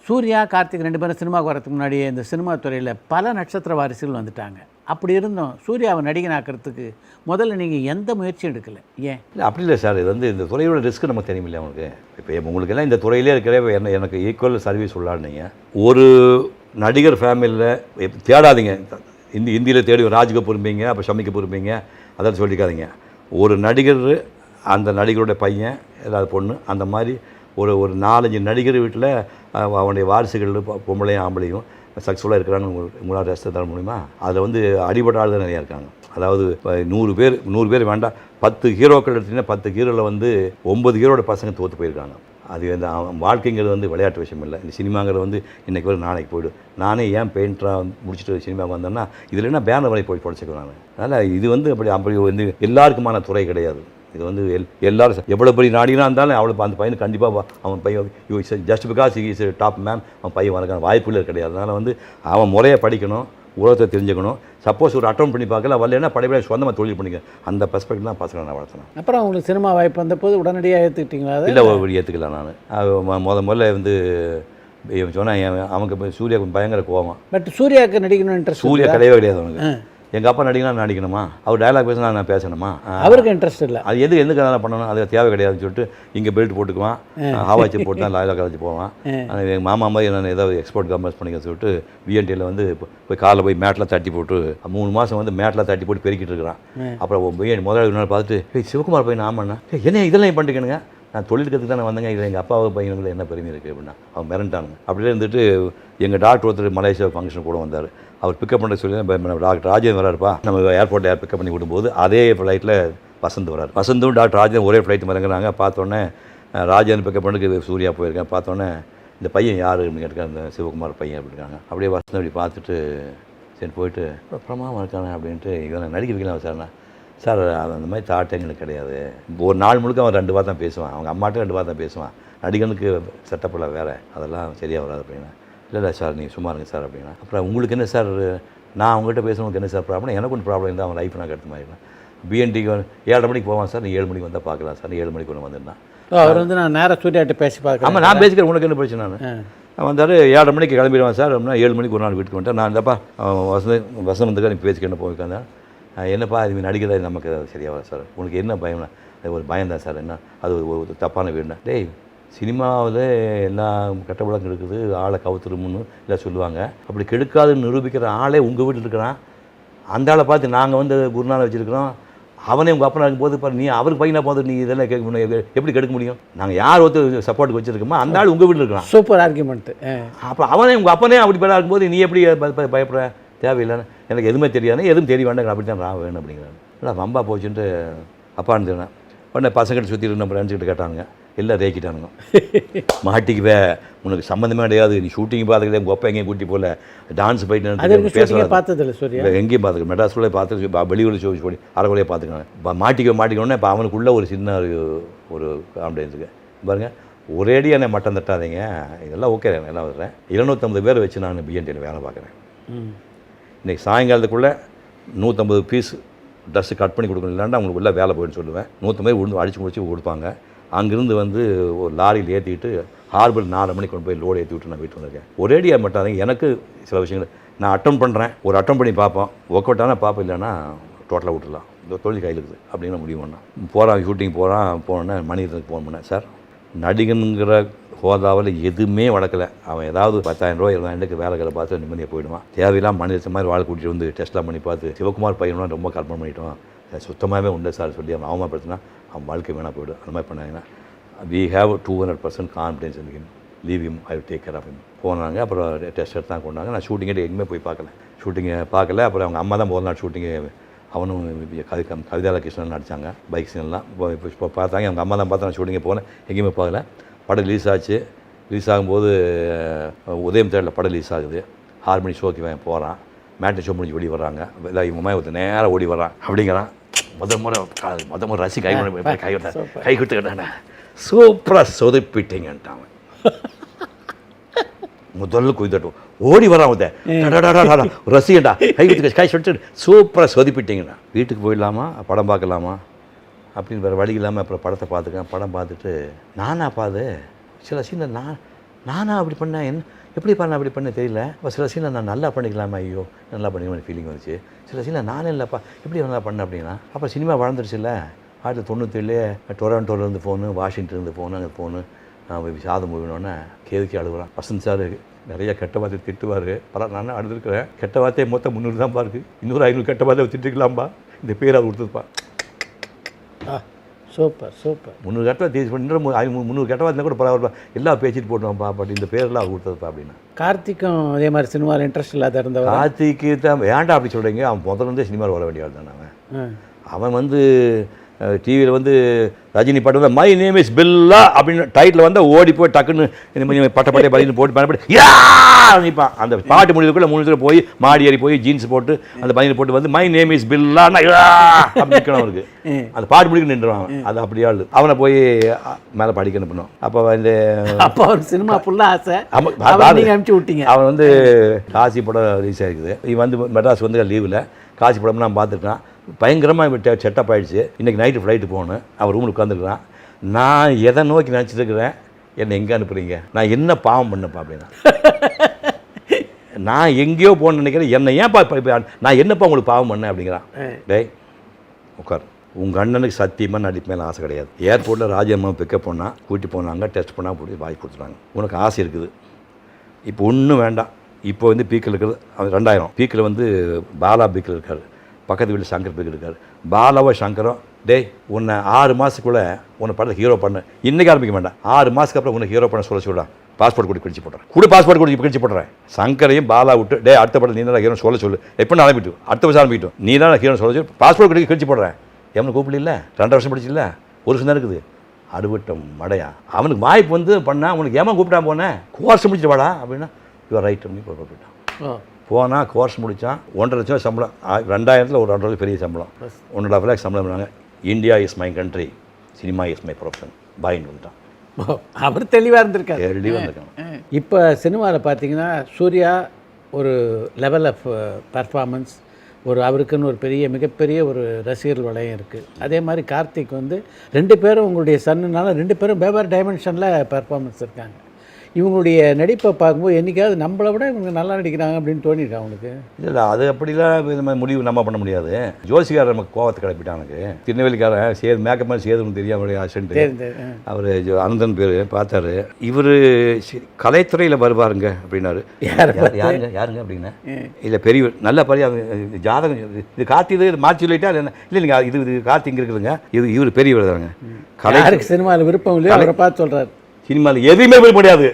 சூர்யா கார்த்திக் 2 பேரும் சினிமாவுக்கு வரதுக்கு முன்னாடியே இந்த சினிமா துறையில் பல நட்சத்திர வாரிசுகள் வந்துட்டாங்க. அப்படி இருந்தோம் சூர்யாவை நடிகனாக்கிறதுக்கு முதல்ல நீங்கள் எந்த முயற்சியும் எடுக்கலை, ஏன்? இல்லை அப்படி இல்லை சார், இது இந்த துறையோட ரிஸ்க் நமக்கு தெரியுமில்ல அவங்களுக்கு. இப்போ உங்களுக்கு எல்லாம் இந்த துறையிலே இருக்கிற எனக்கு ஈக்குவல் சர்வீஸ் உள்ளாடுனீங்க. ஒரு நடிகர் ஃபேமிலியில் தேடாதீங்க. இந்தியில் தேடி ராஜ் கபூர் இருப்பீங்க, அப்போ ஷமி கபூர் இருப்பீங்க, அதெல்லாம் சொல்லிக்காதீங்க. ஒரு நடிகர், அந்த நடிகருடைய பையன் ஏதாவது பொண்ணு, அந்த மாதிரி ஒரு 4-5 நடிகர் வீட்டில் அவனுடைய வாரிசுகள் பொம்பளையும் ஆம்பளையும் சக்ஸஸ்ஃபுல்லாக இருக்கிறாங்க. உங்களால் ரெஸ்ட் தர முடியுமா? அதில் அடிபட்ட ஆள் தான் நிறையா இருக்காங்க. அதாவது இப்போ 100 பேர் வேண்டாம், 10 ஹீரோக்கள் எடுத்திங்கன்னா 10 ஹீரோவில் 9 ஹீரோட பசங்க தோற்று போயிருக்காங்க. அது வாழ்க்கைங்கிறது விளையாட்டு விஷயம் இல்லை. இந்த சினிமாங்கிறது இன்றைக்கி வரும் நாளைக்கு போய்டும். நானே ஏன் பெயிண்டராக முடிச்சுட்டு சினிமாவுக்கு வந்தேன்னா இதில் என்ன பேனர் வரை போய் படிச்சுக்குவேன் நான். அதனால் இது அப்படி எல்லாருக்குமான துறை கிடையாது. இது எல்லாரும் எவ்வளோ பெரிய நாடினா இருந்தாலும் அவளுக்கு அந்த பையனுக்கு கண்டிப்பாக அவன் பையன் just because is top man அவன் பையன் வரக்கான வாய்ப்புகள் கிடையாது. அதனால் அவன் முறையை படிக்கணும், உலகத்தை தெரிஞ்சுக்கணும். சப்போஸ் ஒரு அட்டன் பண்ணி பார்க்கல வரலன்னா படைப்படை சொந்தமாக தொழில் பண்ணிக்க, அந்த பெர்ஸ்பெக்டிவ் தான் பசங்களை நான் வளர்த்தேன். அப்புறம் உங்களுக்கு சினிமா வாய்ப்பு வந்த போது உடனடியாக ஏற்றுக்கிட்டீங்களா? இல்லை, ஏற்றுக்கல. நான் முதல்ல சொன்னேன் அவனுக்கு சூர்யாவுக்கு பயங்கர கோவம். பட் சூர்யாவுக்கு நடிக்கணும்னு இன்ட்ரெஸ்ட்? சூர்யா கிடையவே கிடையாது அவனுக்கு. எங்கள் அப்பா நடிக்கணுமா, அவர் டயலாக் பேசினா நான் பேசணுமா, அவருக்கு இன்ட்ரெஸ்ட் இல்லை. அது எதுக்கு அதெல்லாம் பண்ணணும், அது தேவை கிடையாதுன்னு சொல்லிட்டு இங்கே பெல்ட் போட்டுக்குவான், ஹாவாச்சி போட்டு தான் லாயிலாக கலைச்சி போவான். எங்கள் மாமா மாதிரி நான் ஏதாவது எக்ஸ்போர்ட் கம்பர்ஸ் பண்ணிக்க சொல்லிட்டு விஎன்டியில் போய் காலைல போய் மேட்டில் தட்டி போட்டு 3 மாதம் மேட்டில் தட்டி போட்டு பெருக்கிட்டு இருக்கிறான். அப்புறம் முதலாளி நாள் பார்த்துட்டு சிவகுமார் பையன் ஆமாண்ணா, என்ன இதெல்லாம் பண்ணிக்கணுங்க, நான் தொழிலுக்கிறதுக்கு தான் நான் வந்தேங்க, இதில் எங்கள் அப்பாவை பையனுங்களை என்ன பெருமை இருக்குது அப்படின்னா அவன் மிரண்டானுங்க. அப்படியே இருந்துட்டு எங்கள் டாக்டர் ஒருத்தர் மலேசியா ஃபங்க்ஷன் கூட வந்தார். அவர் பிக்கப் பண்ண சொல்லி டாக்டர் ராஜேந்திரன் வராருப்பா, நம்ம ஏர்போர்ட்டில் பிக்கப் பண்ணி விடும்போது அதே ஃப்ளைட்டில் வசந்த் வராரு. வசந்தும் டாக்டர் ராஜேந்திரன் ஒரே ஃப்ளைட் இறங்குறாங்க. பார்த்தோன்னே ராஜேந்திரன் பிக்கப் பண்ணுறதுக்கு சூர்யா போயிருக்கேன். பார்த்தோன்னே இந்த பையன் யார் அப்படின்னு கேட்டுருக்காங்க, இந்த சிவகுமார் பையன் அப்படின்றாங்க. அப்படியே வசந்த் அப்படி பார்த்துட்டு சரி போயிட்டு பிரமாதம் இருக்கானே அப்படின்ட்டு இவனை நடிக்க வைக்கலாம் சார்ண்ணா. சார் அந்த மாதிரி தாட் எங்களுக்கு கிடையாது. ஒரு நாள் முழுக்க அவன் 2 வார்த்தை தான் பேசுவான், அவங்க அம்மாட்ட 2 வார்த்தை தான் பேசுவான். நடிகனுக்கு செட்டப்பில் வேறு, அதெல்லாம் சரியாக வராது அப்படின்னா. இல்லை சார் நீங்கள் சும்மா இருங்க சார் அப்படின்னா. அப்புறம் உங்களுக்கு என்ன சார், நான் அவங்ககிட்ட பேசுகிறவங்களுக்கு என்ன சார் ப்ராப்ளம், எனக்கு ஒன்றும் ப்ராப்ளம் இருந்தால் அவன் லைஃப் நான் கெடுத்த மாதிரி. பிஎன்டிக்கு 7:30 மணிக்கு போவான் சார், நீ 7 மணிக்கு வந்தால் பார்க்கலாம் சார், நீ 7 மணிக்கு ஒன்று வந்திருந்தான். அவர் நான் நேராக சூர்யாட்ட பேசி பார்க்கலாம். ஆமாம், நான் பேசிக்கிறேன், உனக்கு என்ன பிரச்சனை. நான் வந்தார் 7:30 மணிக்கு கிளம்பிடுவான் சார் அப்படின்னா 7 மணிக்கு ஒரு நாள் வீட்டுக்கு வந்துட்டேன். நான் இந்தப்பா வசந்தத்துக்காக நீ பேசிக்கிட்டு போயிருக்கேன். என்னப்பா இது நடிக்கிறது நமக்கு சரியாக சார், உனக்கு என்ன பயம்னா ஒரு பயம்தான் சார், என்ன அது ஒரு தப்பான வீடுனா. டேய், சினிமாவில் எல்லாம் கெட்டப்பழக்கம் இருக்குது, ஆளை கவுத்துருமுன்னு இல்லை சொல்லுவாங்க. அப்படி கெடுக்காதுன்னு நிரூபிக்கிற ஆளே உங்கள் வீட்டில் இருக்கிறான். அந்த ஆளை பார்த்து நாங்கள் குருநாளை வச்சுருக்கிறோம், அவனே உங்கள் அப்பனா இருக்கும்போது பாரு, நீ அவருக்கு பையனாக போது நீ இதெல்லாம் எப்படி கெடுக்க முடியும்? நாங்கள் யார் ஒருத்தர் சப்போர்ட்டுக்கு வச்சுருக்கோமோ அந்த ஆள் உங்கள் வீட்டில் இருக்கிறான். Super argument. அப்போ அவனே உங்கள் அப்பனே அப்படி பேராக இருக்கும்போது நீ எப்படி பயப்படுற? தேவையில்லைன்னு எனக்கு எதுவுமே தெரியாது, எதுவும் தெரிய வேண்டாம், அப்படி தான் நான் வேணும் அப்படிங்கிறாங்க. இல்லை வம்பா போச்சுன்ட்டு அப்பான்னு சொன்னேன். உடனே பசங்கிட்ட சுற்றி நம்ம ஃப்ரெண்ட்ஸ்கிட்ட கேட்டானுங்க, எல்லாம் ரேக்கிட்டானுங்க. மாட்டிக்குவே, உனக்கு சம்மந்தமே கிடையாது, நீ ஷூட்டிங் பார்த்துக்கிட்டே உங்கள் அப்பா எங்கேயும் கூட்டி போகல, டான்ஸ் போயிட்டு பேச பார்த்ததில்ல சூர்யா, எங்கேயும் பார்த்துக்க மெட்ராஸ்குள்ளே பார்த்து வெளியூர் ஷோ போய் அரைக்குள்ளேயே பார்த்துக்கணும். மாட்டிக்கணுன்னே இப்போ அவனுக்குள்ளே ஒரு சின்ன ஒரு கான்ஃபிடன்ஸுக்கு பாருங்கள். ஒரேடியாக என்னை மட்டம் தட்டாதீங்க, இதெல்லாம் ஓகே, எல்லாம் வர்றேன். 250 பேரை வச்சு நான் பிஎன்டியில் வேலை பார்க்குறேன். இன்றைக்கி சாயங்காலத்துக்குள்ளே 150 பீஸ் ட்ரெஸ்ஸு கட் பண்ணி கொடுக்கணும், இல்லைன்னா அவங்களுக்கு உள்ள வேலை போயின்னு சொல்லுவேன். 150 உழுந்து அடித்து முடிச்சு கொடுப்பாங்க. அங்கேருந்து ஒரு லாரியில் ஏற்றிட்டு ஹார்பர் 4 மணிக்கு கொண்டு போய் லோடு ஏற்றி விட்டு நான் வீட்டு வந்திருக்கேன். ஒரேடியாக மாட்டாதீங்க. எனக்கு சில விஷயங்கள் நான் அட்டன் பண்ணுறேன், ஒரு அட்டன் பண்ணி பார்ப்போம், ஒர்க் அவுட் ஆனால் பார்ப்போம், இல்லைன்னா டோட்டலாக விட்டுடலாம், இந்த தொழில் கையில் இருக்குது அப்படின்னு முடிவு பண்ணேன். போகிறான், ஷூட்டிங் போனோன்னே மணிரத்னுக்கு ஃபோன் பண்ணேன். சார், நடிகனுங்கிற ஹோதாவில் எதுவுமே வளர்க்கலை, அவன் ஏதாவது 10,000 ரூபா 20,000 வேலைகளை பார்த்து நிம்மதியாக போயிடுவான். தேவையில்லாம் மனித மாதிரி வாழை கூட்டிகிட்டு டெஸ்ட்லாம் பண்ணி பார்த்து சிவகுமார் பையனும் ரொம்ப கற்பனை பண்ணிட்டோம், சுத்தமாகவே உண்டு சார் சொல்லி அவன் அவமானப்படுத்தினா அவன் வாழ்க்கை வேணால் போய்டும். அந்த மாதிரி பண்ணாங்கன்னா we have 200% confidence in him, leave him, I will take care of him. போனாங்க. அப்புறம் டெஸ்ட் எடுத்து தான் கொண்டாங்க. நான் ஷூட்டிங்கிட்ட எங்கேயுமே போய் ஷூட்டிங்கை பார்க்கல. அப்புறம் அவங்க அம்மா தான் முதல் நாள் ஷூட்டிங்கு, அவனும் கவிதா கிருஷ்ணன் நடித்தாங்க, பைக் சீன்லாம் இப்போ பார்த்தாங்க. அவங்க அம்மா தான் பார்த்து நான் ஷூட்டிங்கே போனேன், எங்கேயுமே பார்க்கல. படம் ரிலீஸ் ஆச்சு. ரிலீஸ் ஆகும்போது உதயம் தேட்டரில் படம் ரிலீஸ் ஆகுது. 6 மணி ஷோக்கு இவன் போகிறான். மேட்னி ஷோ முடிஞ்சு வெளியே வர்றாங்க. இல்லை இவங்க ஒருத்தர் நேராக ஓடி வரான். அப்படிங்கிறான். முதல் முறை ரசி கை கொடுத்து கேட்டானே, சூப்பராக சொதப்பிட்டீங்கன்ட்டான். முதல்ல குதித்தட்டும் ஓடி வரான். ரசிகண்டா கை சொல்லிட்டு சூப்பராக சொதிப்பிட்டீங்கண்ணா. வீட்டுக்கு போயிடலாமா, படம் பார்க்கலாமா அப்படின்னு வேறு வழி இல்லாமல் அப்புறம் படத்தை பார்த்துக்கேன். படம் பார்த்துட்டு நானாப்பா அது சில சீனில் நானா அப்படி பண்ணேன், என்ன எப்படி பண்ண அப்படி பண்ண தெரியல. இப்போ சில சீனில் நான் நல்லா பண்ணிக்கலாமா, ஐயோ நல்லா பண்ணிக்கலாம்னு ஃபீலிங் வந்துச்சு. சில சீனில் நானே இல்லைப்பா எப்படி நல்லா பண்ணேன் அப்படின்னா. அப்போ சினிமா வளர்ந்துருச்சுல்ல. 1997 டொராண்டோலேருந்து ஃபோனு, வாஷிங்டன்லேருந்து ஃபோனு, அங்கே ஃபோனு சாதம் மூவினோடனே கேதுக்கி அழுகுறான். வசந்த் சார் நிறைய கெட்ட வார்த்தை திட்டுவார். நானும் அழுதுருக்கிறேன். கெட்ட வார்த்தையை மொத்தம் 300 தான்ப்பா இருக்குது, இன்னொரு 500 கெட்ட வார்த்தை திட்டுக்கலாம்பா, இந்த பேர் அவர் கொடுத்துருப்பா. Super super. 300 கெட்ட வார்த்தை 300 கெட்ட வார்த்தை கூட பரவாயில்ல, எல்லாம் பேசிட்டு போட்டோம்ப்பா, பட் இந்த பேரெல்லாம் அவர் கொடுத்ததுப்பா அப்படின்னா. கார்த்திக்கும் அதே மாதிரி சினிமாவில் இன்ட்ரெஸ்ட் இல்லாத இருந்தவர். கார்த்திக்கு தான் வேண்டாம் அப்படி சொல்கிறீங்க. அவன் முதல்ல சினிமாவில் வர வேண்டிய ஆள் தானே. அவன் வந்து டிவியில் வந்து ரஜினி பாட்டு வந்து மை நேம் இஸ் பில்லா அப்படின்னு டைட்டில் வந்து ஓடி போய் டக்குன்னு பட்டை பள்ளின்னு போட்டு பண்ணப்பட்டு நிற்பான். அந்த பாட்டு முடிவுக்குள்ளே 3 தடவை போய் மாடி ஏறி போய் ஜீன்ஸ் போட்டு அந்த பையனை போட்டு வந்து மை நேம் இஸ் பில்லான்னா அப்படி நிற்கணும் அவருக்கு. அந்த பாட்டு முடிக்க நின்றுவான். அது அப்படியே ஆள். அவனை போய் மேலே படிக்க அனுப்பணும். அப்போ இந்த அப்போ அவர் சினிமா ஃபுல்லாக ஆசை அனுப்பிச்சி விட்டீங்க. அவன் வந்து காசி படம் ரிலீஸ் ஆகிருக்குது. இவன் வந்து மெட்ராஸ் வந்து லீவில் காசி படம் நான் பார்த்துருக்கான். பயங்கரமாக செட்டப் ஆகிடுச்சு. இன்றைக்கி நைட்டு ஃப்ளைட்டு போகணும். அவர் ரூமில் உட்காந்துருக்கான். நான் எதை நோக்கி நினச்சிட்டு இருக்கிறேன், என்னை எங்கே அனுப்புறீங்க, நான் என்ன பாவம் பண்ணப்பா அப்படின்னா. நான் எங்கேயோ போகணுன்னு நினைக்கிறேன், என்னை ஏன்ப்பா நான் என்னப்பா உங்களுக்கு பாவம் பண்ணேன் அப்படிங்கிறான். டேய் உட்கார், உங்கள் அண்ணனுக்கு சத்தியமாக நடிப்பு மேலே ஆசை கிடையாது. ஏர்போர்ட்டில் ராஜம்மா பிக்கப் பண்ணால் கூட்டி போனாங்க, டெஸ்ட் பண்ணால் போய் வாங்கி கொடுத்துட்டாங்க. உனக்கு ஆசை இருக்குது, இப்போ ஒன்றும் வேண்டாம். இப்போ வந்து பீக்கில் இருக்கிறது 2000 பீக்கில் வந்து பாலா பீக்கில் இருக்கார், பக்கத்து வீட்டில் சங்கர் பீக்கில் இருக்கார். பாலாவோ சங்கரும் டேய் உன்னை 6 மாதத்துக்குள்ளே உன்னை படத்தில் ஹீரோ பண்ண, இன்றைக்கி ஆரம்பிக்க வேண்டாம், 6 மாதத்துக்கு அப்புறம் உன்னை ஹீரோ பண்ண சொல்ல பாஸ்போர்ட் கூட பிடிச்சி போடுறேன், கூட பாஸ்போர்ட் கூட பிடிச்சி போடுறேன். சங்கரையும் பாலா விட்டு டே அடுத்த படம் நீ தான் ஹீரோ சொல்லு எப்போ ஆரம்பிட்டு அடுத்த வருஷம் ஆரம்பிக்கிட்டோம், நீ தான் ஹீரோ சொல்லி பாஸ்போர்ட் கூட கிழிச்சு போடுறேன். எவனுக்கு கூப்பிடல, 2 வருஷம் படிச்சு இல்லை, 1 வருஷம் தான் இருக்குது. அடுவட்டம் மடையா அவனுக்கு வாய்ப்பு வந்து பண்ணால் உனக்கு ஏமா கூப்பிட்டா போனேன், கோர்ஸ் முடிச்சுட்டு வாடா அப்படின்னா யுவர் ரைட் பண்ணி போயிட்டான். போனால் கோர்ஸ் முடித்தான். 1.5 லட்சம் சம்பளம். 2000 ஒரு 2 பெரிய சம்பளம். 1.5 லேக் சம்பளம் பண்ணாங்க. India is my country, cinema is my profession பாயின்னு வந்துட்டான். அவர் தெளிவாக இருந்திருக்காரு. தெளிவாக இருந்திருக்காங்க. இப்போ சினிமாவில் பார்த்தீங்கன்னா சூர்யா ஒரு லெவல் ஆஃப் பர்ஃபார்மன்ஸ், அவருக்குன்னு ஒரு மிகப்பெரிய ஒரு ரசிகர்கள் வளையம் இருக்குது. அதே மாதிரி கார்த்திக் வந்து 2 பேரும் உங்களுடைய சன்னுனால 2 பேரும் வெவ்வேறு டைமென்ஷனில் பர்ஃபார்மன்ஸ் இருக்காங்க. இவங்களுடைய நடிப்பை பார்க்கும்போது என்றைக்காவது நம்மளை விட இவங்க நல்லா நடிக்கிறாங்க அப்படின்னு தோணியிருக்கா அவனுக்கு? இல்லை அது அப்படிலாம் இந்த மாதிரி முடிவு நம்ம பண்ண முடியாது. ஜோசிகார் நமக்கு கோவத்தை கிளப்பிட்டான். எனக்கு திருநெல்வேலிக்காரன் மேக்கப் மாதிரி சேதுன்னு தெரியும் அவருடைய அசிஸ்டன்ட். அவர் அனந்தன் பேர் பார்த்தாரு. இவர் கலைத்துறையில் வருவாருங்க அப்படின்னாரு. யாருங்க அப்படின்னா இல்லை பெரிய நல்ல பெரிய ஜாதகம் இது கார்த்தி இது மாற்றி சொல்லிட்டா என்ன இல்லைங்க இது கார்த்தி இங்கே இருக்குதுங்க, இவர் பெரியவர் தாங்க. கலைக்கு சினிமாவில் விருப்பம் இல்லையா அவரை பார்த்து சொல்கிறார். சினிமாவில் எதுவுமே போய் முடியாது.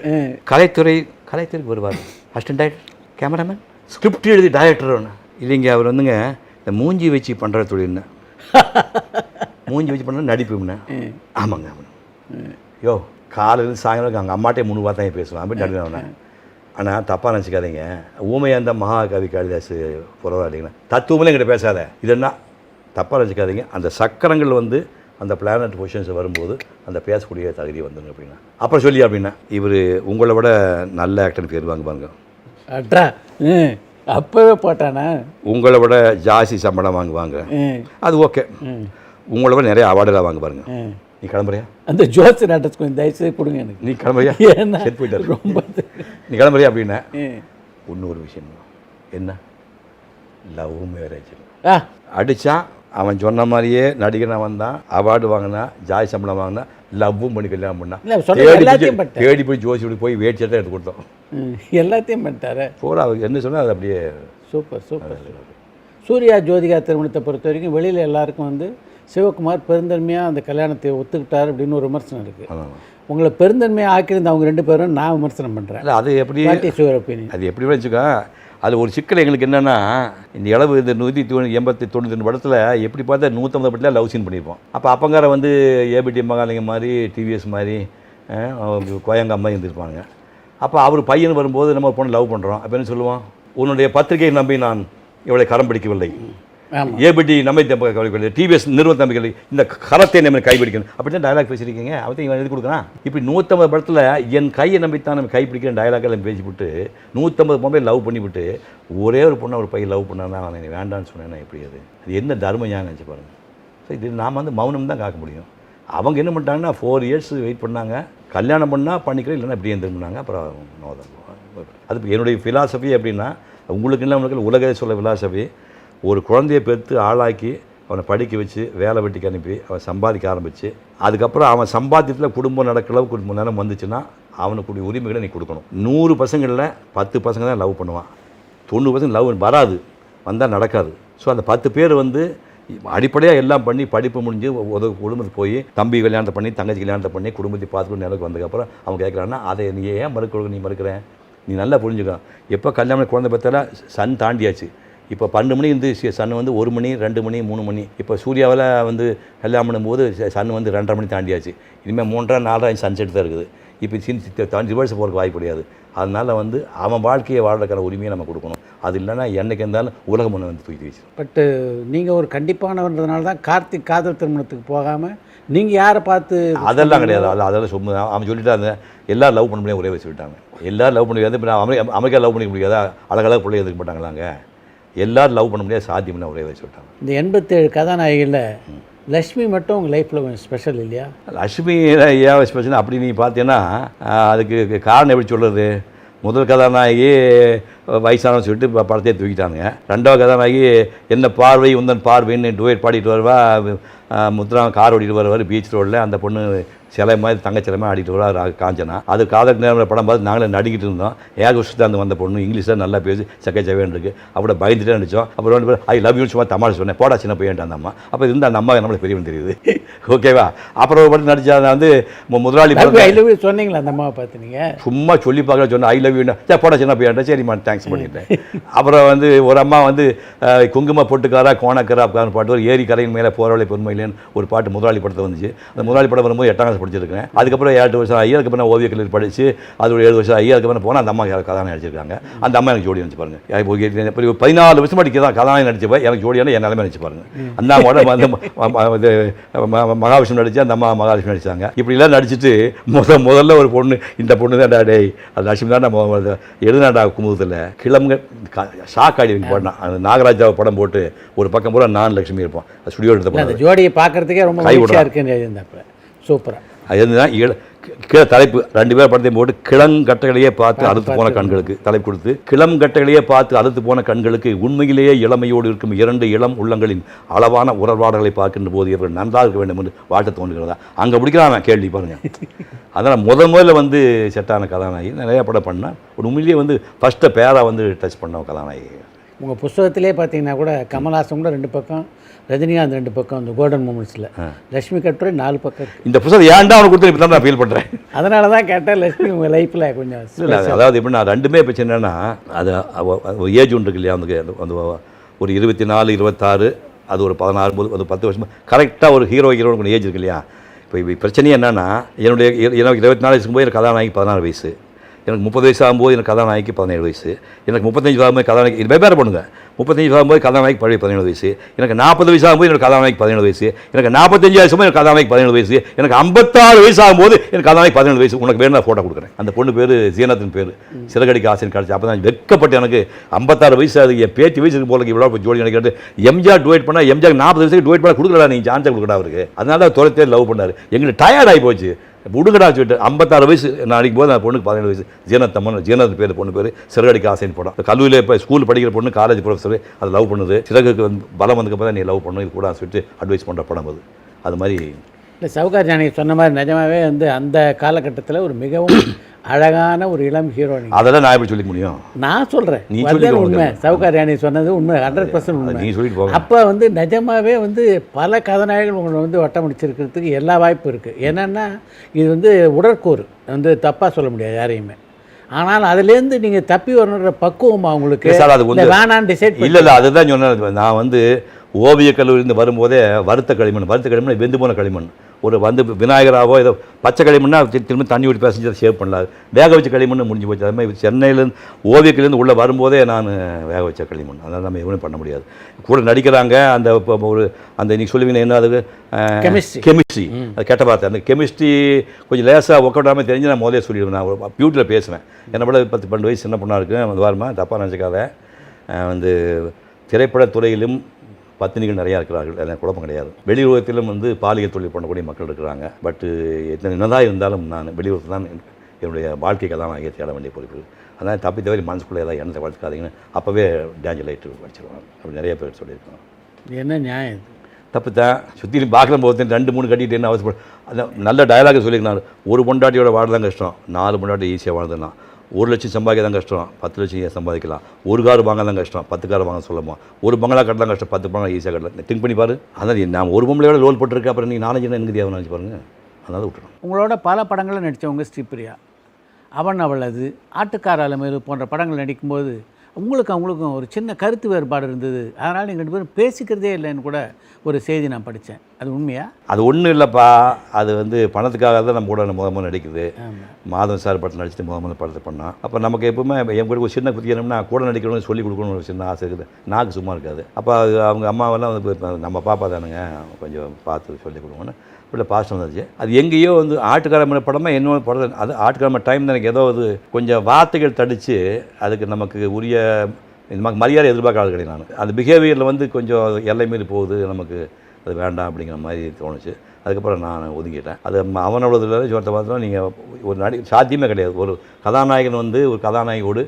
கலைத்துறைக்கு வருவார். அசிஸ்டன்ட் டைரக்டர், கேமராமேன், ஸ்கிரிப்ட் எழுதி டைரக்டர் ஒன்று இல்லைங்க. அவர் வந்துங்க இந்த மூஞ்சி வச்சு பண்ணுற தொழில்னு மூஞ்சி வச்சு பண்ணுற நடிப்புங்கண்ணா. ஆமாங்க யோ காலையில் சாயங்காலம் அங்கே அம்மாட்டே 3 வார்த்தை பேசுவேன் அப்படின்னு நடிக்கிறவனே. ஆனால் தப்பாக நினச்சிக்காதீங்க, ஊமையாக இருந்தால் மகாகவி காளிதாஸ் புறவாடிங்களா தத்துவமே என்கிட்ட பேசாத இதுன்னா தப்பாக நினச்சிக்காதீங்க. அந்த சக்கரங்கள் வந்து அந்த பிளானட் பொசிஷன்ஸ் வரும்போது அந்த பேசக்கூடிய தகுதி வந்துங்க அப்படின்னா அப்புறம் சொல்லி அப்படின்னா இவர் உங்களை விட நல்ல ஆக்டர் பேர் வாங்க பாருங்க. அப்போவே போட்டானா உங்களை விட ஜாஸ்தி சம்பளம் வாங்குவாங்க, அது ஓகே. உங்களை விட நிறைய அவார்டெல்லாம் வாங்க பாருங்க. நீ கிளம்புறியா? அந்த ஜோசி நாட்டத்துக்கு கொஞ்சம் தயவுசெய்து கொடுங்க எனக்கு. நீ கிளம்புறியா? செத்து போயிட்டாரு ரொம்ப. நீ கிளம்புறியா அப்படின்னா இன்னொரு விஷயம் என்ன, லவ் மேரேஜ் அடித்தா அவன் சொன்ன மாதிரியே நடிகனாக வந்தான், அவார்டு வாங்கினா, ஜாய் சம்பளம் வாங்கினா, லவ்வும் பண்ணி கல்யாணம் பண்ணான். தேடி போய் ஜோசி போய் வேட் சட்டை எடுத்து கொடுத்தோம். எல்லாத்தையும் பண்ணிட்டாரு போல அவர் என்ன சொன்னால் அது அப்படியே சூப்பர் சூப்பர். சூர்யா ஜோதிகா திருமணத்தை பொறுத்த வரைக்கும் வெளியில் எல்லாருக்கும் வந்து சிவகுமார் பெருந்தன்மையாக அந்த கல்யாணத்தை ஒத்துக்கிட்டார் அப்படின்னு ஒரு விமர்சனம் இருக்குது. உங்களை பெருந்தன்மையாக ஆக்கியிருந்த அவங்க 2 பேரும் நான் விமர்சனம் பண்ணுறேன். இல்லை அது எப்படி அது எப்படி வச்சுக்கோ. அது ஒரு சிக்கல் எங்களுக்கு என்னென்னா, இந்த அளவு இந்த 180-92 படத்தில் எப்படி பார்த்தா 150 படத்தில் லவ் சீன் பண்ணியிருப்போம். அப்போ அப்பங்கார வந்து ஏபிடி மகாலிங்கம் மாதிரி, டிவிஎஸ் மாதிரி, கோயங்கா மாதிரி இருந்திருப்பாங்க. அப்போ அவர் பையன் வரும்போது நம்ம ஒரு பொண்ணு லவ் பண்ணுறோம். அப்போ என்ன சொல்லுவோம், உன்னுடைய பத்திரிகையை நம்பி நான் இவளை கரம் பிடிக்கவில்லை, ஏபிடி நம்பி கவலைப்படலை, டிவிஎஸ் நிறுவன நம்பிக்கை இந்த கரத்தை நம்ம கைப்பிடிக்கணும் அப்படின்னு தான் டயலாக் பேசியிருக்கீங்க. அவன் இவன் எழுதி கொடுக்குறான். இப்படி 150 படத்தில் என் கையை நம்பித்தான் நம்ம கைப்பிடிக்கிற டயலாக்கெல்லாம் பேசிவிட்டு 150 பொம்பளை லவ் பண்ணிவிட்டு ஒரே ஒரு பொண்ணை ஒரு பையன் லவ் பண்ணான்னா அவன் வேண்டான்னு சொன்னேன்னா எப்படி அது என்ன தர்மம் ஞானம் நினச்சி பாருங்கள். ஸோ இது நாம் வந்து மௌனம் தான் காக்க முடியும். அவங்க என்ன பண்ணிட்டாங்கன்னா 4 இயர்ஸ் வெயிட் பண்ணாங்க. கல்யாணம் பண்ணால் பண்ணிக்கிறேன், இல்லைன்னா இப்படியே திரும்பினாங்க. அப்புறம் அது என்னுடைய ஃபிலாசபி எப்படின்னா, உங்களுக்கு இல்லை உங்களுக்கு உலகே சொல்ல ஃபிலாசபி, ஒரு குழந்தைய பெற்று ஆளாக்கி அவனை படிக்க வச்சு வேலை வெட்டிக்கு அனுப்பி அவன் சம்பாதிக்க ஆரம்பித்து அதுக்கப்புறம் அவன் சம்பாத்தியத்தில் குடும்பம் நடக்கிற அளவுக்கு குடும்பம் நேரம் வந்துச்சுன்னா அவனுக்குரிய உரிமைகளை நீ கொடுக்கணும். 100 பசங்களில் 10 பசங்க தான் லவ் பண்ணுவான், 90% லவ் வராது, வந்தால் நடக்காது. ஸோ அந்த 10 பேர் வந்து அடிப்படையாக எல்லாம் பண்ணி படிப்பு முடிஞ்சு குடும்பத்துக்கு போய் தம்பி கல்யாணத்தை பண்ணி தங்கச்சி கல்யாணத்தை பண்ணி குடும்பத்தை பார்த்துட்டு நிலைக்கு வந்ததுக்கப்புறம் அவன் கேட்குறான்னா அதை நீ ஏன் நீ மறுக்கிறேன், நீ நல்லா புரிஞ்சுக்க. எப்போ கல்யாணம் குழந்தை பார்த்தால சன் தாண்டியாச்சு. இப்போ 12 மணி இருந்து சன் வந்து 1 மணி 2 மணி 3 மணி. இப்போ சூர்யாவில் வந்து கல்யாணம் பண்ணும்போது சன் வந்து 2:30 மணி தாண்டியாச்சு. இனிமேல் 3:30 4:00 சன்செட் தான் இருக்குது. இப்போ 5 வருஷம் போகிறதுக்கு வாய்ப்பு கிடையாது. அதனால் வந்து அவன் வாழ்க்கையை வாழ்றதுக்கான உரிமையை நம்ம கொடுக்கணும். அது இல்லைன்னா என்றைக்கு இருந்தாலும் உலகம் ஒன்று வந்து தூக்கி வச்சு. பட்டு நீங்கள் ஒரு கண்டிப்பானவன்றதுனால தான் கார்த்திக் காதல் திருமணத்துக்கு போகாமல் நீங்கள் யாரை பார்த்து? அதெல்லாம் கிடையாது. அதெல்லாம் சொன்ன அவன் சொல்லிட்டாங்க எல்லோரும் லவ் பண்ண முடியாது ஒரே வச்சு விட்டாங்க. எல்லோரும் லவ் பண்ண முடியாது. இப்போ அமெரிக்கா லவ் பண்ணிக்க முடியாதா? அழகழக பிள்ளை எதுக்கு மாட்டாங்களாங்க. எல்லோரும் லவ் பண்ண முடியாது, சாத்தியம்னா ஒரே வச்சு விட்டாங்க. இந்த 87 கதாநாயகியில் லக்ஷ்மி மட்டும் உங்கள் லைஃப்பில் கொஞ்சம் ஸ்பெஷல் இல்லையா? லக்ஷ்மி ஏன் ஸ்பெஷல் அப்படி நீ பார்த்தீங்கன்னா அதுக்கு காரணம் எப்படி சொல்கிறது? முதல் கதாநாயகி வயசானவன் சொல்லிட்டு படத்தையே தூக்கிட்டானுங்க. 2வது கதாநாயகி என்ன பார்வை உந்தன் பார்வைன்னு டுவேட் பாடிட்டு வருவா. முத்ரா கார் ஓடிட்டு வருவார் பீச் ரோடில். அந்த பொண்ணு சிலை மாதிரி தங்க சிலை மாதிரி ஆடிட்டு வருவா காஞ்சனா. அது காதல் நேரம் படம் பார்த்து நாங்களே நடிக்கிட்டு இருந்தோம். ஏக வருஷத்து வந்த பொண்ணு இங்கிலீஷில் நல்லா பேசி சக்கை சவேன்னு இருக்குது. அப்படி பயந்துட்டே நடித்தோம். அப்புறம் 2 பேர் ஐ லவ் யூ சும்மா தமாஷ் சொன்னேன். போடா சின்ன பையன்ட்டு அந்த அம்மா. அப்போ இருந்தால் அந்த அம்மா நம்மளுக்கு பெரியவன் தெரியுது. ஓகேவா? அப்புறம் ஒரு படம் நடித்தா வந்து முதலாளி ஐ லவ் யூ சொன்னீங்களா அந்த அம்மாவை பார்த்து? நீங்கள் சும்மா சொல்லி பார்க்க சொன்னேன் ஐ லவ் யூ போடா சின்ன பையன்ட்டா சரிம்மா தேங்க்ஸ் பண்ணிட்டேன். அப்புறம் வந்து ஒரு அம்மா வந்து குங்கும பொட்டுக்காரா கோணக்கரா பாட்டு ஒரு ஏரி கரையின் மேலே போராளி பொறுமையிலேன்னு ஒரு பாட்டு முதலாளி படத்தை வந்துச்சு. அந்த முதலாளி படம் வரும்போது 8ஆம் கிளாஸ் படிச்சிருக்கேன். அதுக்கப்புறம் 8 வருஷம் ஆகி அதுக்கப்புறம் ஓவிய கல்லூரி படித்து அது ஒரு 7 வருஷம் ஆகி அதுக்கப்புறம் போனால் அந்த அம்மா கதாநாயகி நடிச்சிருக்காங்க. அந்த அம்மா எனக்கு ஜோடி நினச்சி பாருங்க. இப்போ 14 வருஷம் படிக்க கதாநாயகி நடிச்சப்போ எனக்கு ஜோடியான என் நிலைமை நினச்சி பாருங்க. அந்த அம்மாவோட வந்து மகாவிஷ்ணு நடிச்சு அந்த அம்மா மகாலட்சுமி நடிச்சாங்க. இப்படிலாம் நடிச்சுட்டு முதல்ல ஒரு பொண்ணு இந்த பொண்ணு தான் டே அது லட்சுமி தான் நம்ம எழுதுனாடா குமுதத்தில் கிளம்புங்க ஷாக் ஆடி போடணும். அந்த நாகராஜாவை படம் போட்டு ஒரு பக்கம் பூரா நான் லட்சுமி இருப்போம். ஸ்டுடியோ எடுத்த அந்த ஜோடியை பார்க்கறதுக்கே ரொம்ப மகிழ்ச்சியாக இருக்குன்னு சூப்பராக. அதுதான் கீழே தலைப்பு 2 பேர் படத்தையும் போட்டு கிளங்கட்டைகளையே பார்த்து அறுத்து போன கண்களுக்கு தலைப்பு கொடுத்து கிளங்கட்டைகளையே பார்த்து அறுத்து போன கண்களுக்கு உண்மையிலேயே இளமையோடு இருக்கும் 2 இளம் உள்ளங்களின் அளவான உறவாடல்களை பார்க்கின்ற போது இவர்கள் நன்றாக இருக்க வேண்டும் என்று வாழ்த்து தோன்றுகிறதா. அங்கே பிடிக்கிறான் கேள்வி பாருங்க. அதனால் முதல்ல வந்து செட்டான கதாநாயகி நிறையா படம் பண்ணால் ஒரு உண்மையிலேயே வந்து ஃபஸ்ட்டு பேராக வந்து டச் பண்ண கதாநாயகி. உங்கள் புஸ்தகத்திலே பார்த்தீங்கன்னா கூட கமல்ஹாசன் கூட 2 பக்கம், ரஜினிகாந்த் 2 பக்கம், இந்த கோல்டன் மூமெண்ட்ஸில் லட்சுமி கட்டுரை 4 பக்கம். இந்த புத்தகம் ஏன்டா அவனுக்கு கொடுத்து இப்போ தான் நான் ஃபீல் பண்ணுறேன். அதனால தான் கேட்டேன் லட்சுமி உங்கள் லைஃப்பில் கொஞ்சம் இல்லை. அதாவது எப்படி நான் 2மே இப்போ என்னென்னா அது ஏஜ் ஒன்று இருக்கு இல்லையா? அந்த ஒரு 24 26 அது ஒரு 16 அது 10 வருஷமாக கரெக்டாக ஒரு ஹீரோனுக்கு ஏஜ் இருக்கு இல்லையா? இப்போ பிரச்சனையே என்னென்னா எனக்கு 24 இருக்கும்போது எனக்கு கதாநாயகி 16 வயசு, எனக்கு 30 வயசு ஆகும்போது எனக்கு கதாநாயகி 17 வயசு, எனக்கு 35 ஆகும்போது கதாநாயகி இது வெவ்வேறு பண்ணுங்க. 35 ஆகும்போது கதாநாயகி 17 வயசு, எனக்கு 40 வயசு ஆகும்போது எனக்கு கதாநாயகி 17 வயசு, எனக்கு 45 வயசும்போது எனக்கு கதாநாயகி 17 வயசு, எனக்கு 56 வயசு ஆகும்போது எனக்கு கதாநாயகி 17 வயசு. உனக்கு வேணும் நான் ஃபோட்டோ கொடுக்குறேன். அந்த பொண்ணு பேர் ஜீனத்தின் பேர். சிறகடிக்கு ஆசைன்னு கிடச்சி. அப்போ தான் வெட்கப்பட்டு எனக்கு 56 வயசு அது என் பேச்சு வயசுக்கு போல இவ்வளோ ஜோடி நினைக்கிறது. எம்ஜிஆர் டுவேட் பண்ணால் எம்ஜிஆர் 40 வயசுக்கு டுவேட் பண்ண கொடுக்கலடா நீ சான்ஸை கொடுக்கடா அவருக்கு. அதனால தான் துரத்தே லவ் பண்ணார். எங்களுக்கு டயர்ட் ஆகி போச்சு. விடுங்கடா சொல்லிட்டு 56 வயசு நான் அடிக்கும் போது அந்த பொண்ணுக்கு 17 வயசு. ஜீனத் பேர் பொண்ணு பேர் சிறகடிக்கு ஆசைன்னு படம். கல்லூரியில் இப்போ ஸ்கூல் படிக்கிற பொண்ணு காலேஜ் ப்ரொஃபஸர் அது லவ் பண்ணுது. சிறகுக்கு வந்து பலம் வந்ததுக்கப்புறம் தான் நீ லவ் பண்ணணும் இது கூட சொல்லிட்டு அட்வைஸ் பண்ணுற படம் அது மாதிரி. இல்லை சவுகார் ஜானகி சொன்ன மாதிரி நிஜமாவே வந்து அந்த காலகட்டத்தில் ஒரு மிகவும் அழகான ஒரு இளம் ஹீரோனி. அதெல்லாம் நான் எப்படி சொல்லிக்க முடியும்? நான் சொல்கிறேன். நீ சொல்லி உண்மை. சவுகார் ஜானகி சொன்னது உண்மை, 100% உண்மை. நீ சொல்லிட்டு போங்க. அப்போ வந்து நிஜமாவே வந்து பல கதாநாயகர்கள் உங்களை வந்து வட்டம் முடிச்சிருக்கிறதுக்கு எல்லா வாய்ப்பும் இருக்குது. என்னென்னா இது வந்து உடற்கூறு வந்து தப்பாக சொல்ல முடியாது யாரையுமே. ஆனால் அதுலேருந்து நீங்கள் தப்பி வரணுன்ற பக்குவம் அவங்களுக்கு வேணான்னு டிசைட் இல்லை. அதுதான் சொன்னேன். நான் வந்து ஓவியக் கல்லூரியிருந்து வரும்போதே வறுத்த களிமண் வெந்து போன களிமண் ஒரு வந்து விநாயகராவோ ஏதோ பச்சை களிமண்ணா திரும்ப தண்ணி ஊற்றி பேசஞ்சு அதை சேவ் பண்ணலாம். வேக வச்ச களிமண் முடிஞ்சு போச்சு. அது மாதிரி சென்னையிலேருந்து ஓவியக்கிலேருந்து உள்ளே வரும்போதே நான் வேக வச்ச களிமண். அதனால் நம்ம எதுவுமே பண்ண முடியாது. கூட நடிக்கிறாங்க அந்த ஒரு அந்த இன்றைக்கி சொல்லுவீங்க என்ன அதுக்கு கெமிஸ்ட்ரி அது கெட்ட பார்த்தேன். அந்த கெமிஸ்ட்ரி கொஞ்சம் லேசாக ஒர்க் அவுட் ஆகாமல் தெரிஞ்சு நான் முதலே சொல்லிடுவேன். நான் ஒரு பியூட்டியில் பேசுவேன். என்னை விட 10-12 வயசு சின்ன பொண்ணாக இருக்குது. அது வாரமாக தப்பாக நினச்சிக்காத வந்து திரைப்படத்துறையிலும் பத்தினிகள் நிறையா இருக்கிறார்கள், அதெல்லாம் குழப்பம் கிடையாது. வெளி உலகத்திலும் வந்து பாலியல் தொழில் பண்ணக்கூடிய மக்கள் இருக்கிறாங்க. பட்டு என்னதான் இருந்தாலும் நான் வெளி உலகத்தில் தான் என்னுடைய வாழ்க்கை கதாநாயகியை தேட வேண்டிய பொறுப்பு. அதனால் தப்பி தவிர மனசுக்குள்ளே ஏதாவது எண்ணத்தை வளர்த்துக்காதீங்கன்னு அப்போவே டேஞ்சர் லைட்டு வச்சுருவாங்க. அப்படி நிறைய பேர் சொல்லியிருக்காங்க. என்ன நியாயம் இது? தப்பு தான். சுற்றிலும் பார்க்கலாம் போது 2-3 கட்டிட்டு என்ன அவசரம். அந்த நல்ல டயலாக சொல்லியிருந்தாரு. ஒரு பொண்டாட்டியோட வாழதான் கஷ்டம், 4 பொண்டாட்டி ஈஸியாக வாழ்ந்துடலாம். 1 லட்சம் சம்பாதிக்க தான் கஷ்டம், 10 லட்சம் சம்பாதிக்கலாம். ஒரு கார் வாங்க தான் கஷ்டம், 10 கார் வாங்க சொல்லமா. ஒரு பங்களா கட்டலாம் கஷ்டம், 10 பங்களா ஈஸியாக கட்டலாம். திங்க் பண்ணி பாரு. அதான் நான் ஒரு பொம்பளையோட ரோல் போட்டிருக்கேன், அப்புறம் நீ 4 எனக்கு தேவை நினச்சி பாருங்க. அதனால் விட்டுரும். உங்களோட பல படங்களில் நடித்தவங்க ஸ்ரீபிரியா, அவன் அவளது, ஆட்டுக்கார அலமேலு போன்ற படங்கள் நடிக்கும்போது அவங்களுக்கும் ஒரு சின்ன கருத்து வேறுபாடு இருந்தது. அதனால் நீங்கள் 2 பேரும் பேசிக்கிறதே இல்லைன்னு கூட ஒரு செய்தி நான் படித்தேன். அது உண்மையா? அது ஒன்றும் இல்லைப்பா. அது வந்து பணத்துக்காக தான் நம்ம கூட முதல் நடிக்குது. மாதவன் சார் படத்தில் நடிச்சுட்டு முதல் படத்தை பண்ணான். அப்போ நமக்கு எப்பவுமே என் கூட ஒரு சின்ன குத்திக்கணும்னா கூட நடிக்கணும்னு சொல்லிக் கொடுக்கணும்னு ஒரு சின்ன ஆசை இருக்குது. நாக்கு சும்மா இருக்காது. அப்போ அவங்க அம்மாவெல்லாம் வந்து நம்ம பாப்பா தானுங்க, கொஞ்சம் பார்த்து சொல்லிக் கொடுக்கணும்னு இல்லை பாஸ்ட் வந்துச்சு. அது எங்கேயோ வந்து ஆட்டுக்காரம படமா என்னோட படம். அது ஆட்டுக்காரம டைம் தான் எனக்கு ஏதோ அது கொஞ்சம் வார்த்தைகள் தடித்து அதுக்கு நமக்கு உரிய நமக்கு மரியாதை எதிர்பார்க்காத கிடையாது. நான் அந்த பிஹேவியரில் வந்து கொஞ்சம் எல்லை மீறி போகுது, நமக்கு அது வேண்டாம் அப்படிங்கிற மாதிரி தோணுச்சு. அதுக்கப்புறம் நான் ஒதுங்கிட்டேன். அது அவனோட இதில் சொல்கிறத பார்த்தோன்னா நீங்கள் ஒரு சாத்தியமே கிடையாது. ஒரு கதாநாயகன் வந்து ஒரு கதாநாயகோடு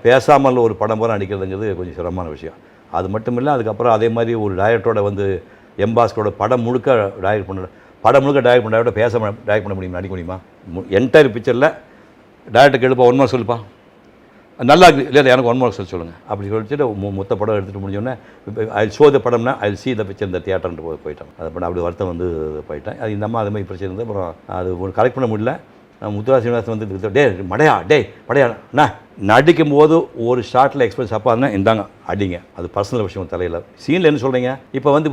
பேசாமல் ஒரு படம் போல நடிக்கிறதுங்கிறது கொஞ்சம் சிரமமான விஷயம். அது மட்டும் இல்லை, அதுக்கப்புறம் அதே மாதிரி ஒரு டைரக்டரோட வந்து எம்பாஸ்கரோட படம் முழுக்க டைரக்ட் பண்ண பேசாமல் டைரக்ட் பண்ண முடியுமா, நடிக்க முடியுமா? என்டையர் பிக்சரில் டைரக்டருக்கு எடுப்பா 1 மார்க் சொல்லுப்பா, நல்லா இருக்குது இல்லை எனக்கு 1 மார்க் சொல்லுங்கள் அப்படி சொல்லிட்டு மொத்த படம் எடுத்துகிட்டு முடிஞ்சோடனே ஐ ஷோ த படம்னா ஐ சி த பிக்சர் இந்த தியேட்டர்ன்ட்டு போயிட்டேன். அதை பண்ண அப்படி வருத்தம் வந்து போயிட்டேன். அது இந்த அம்மா அது மாதிரி பிரச்சனை இருந்து அப்புறம் அது கரெக்ட் பண்ண முடியல. முத்துராஜ் சீனிவாசன் வந்து படையாண்ணா நடிக்கும் போது ஒரு ஷார்ட்டில் எக்ஸ்பிரஸ் அப்பாருன்னா இந்தாங்க அடிங்க, அது பர்சனல் விஷயம் தலையில். சீனில் என்ன சொல்கிறீங்க? இப்போ வந்து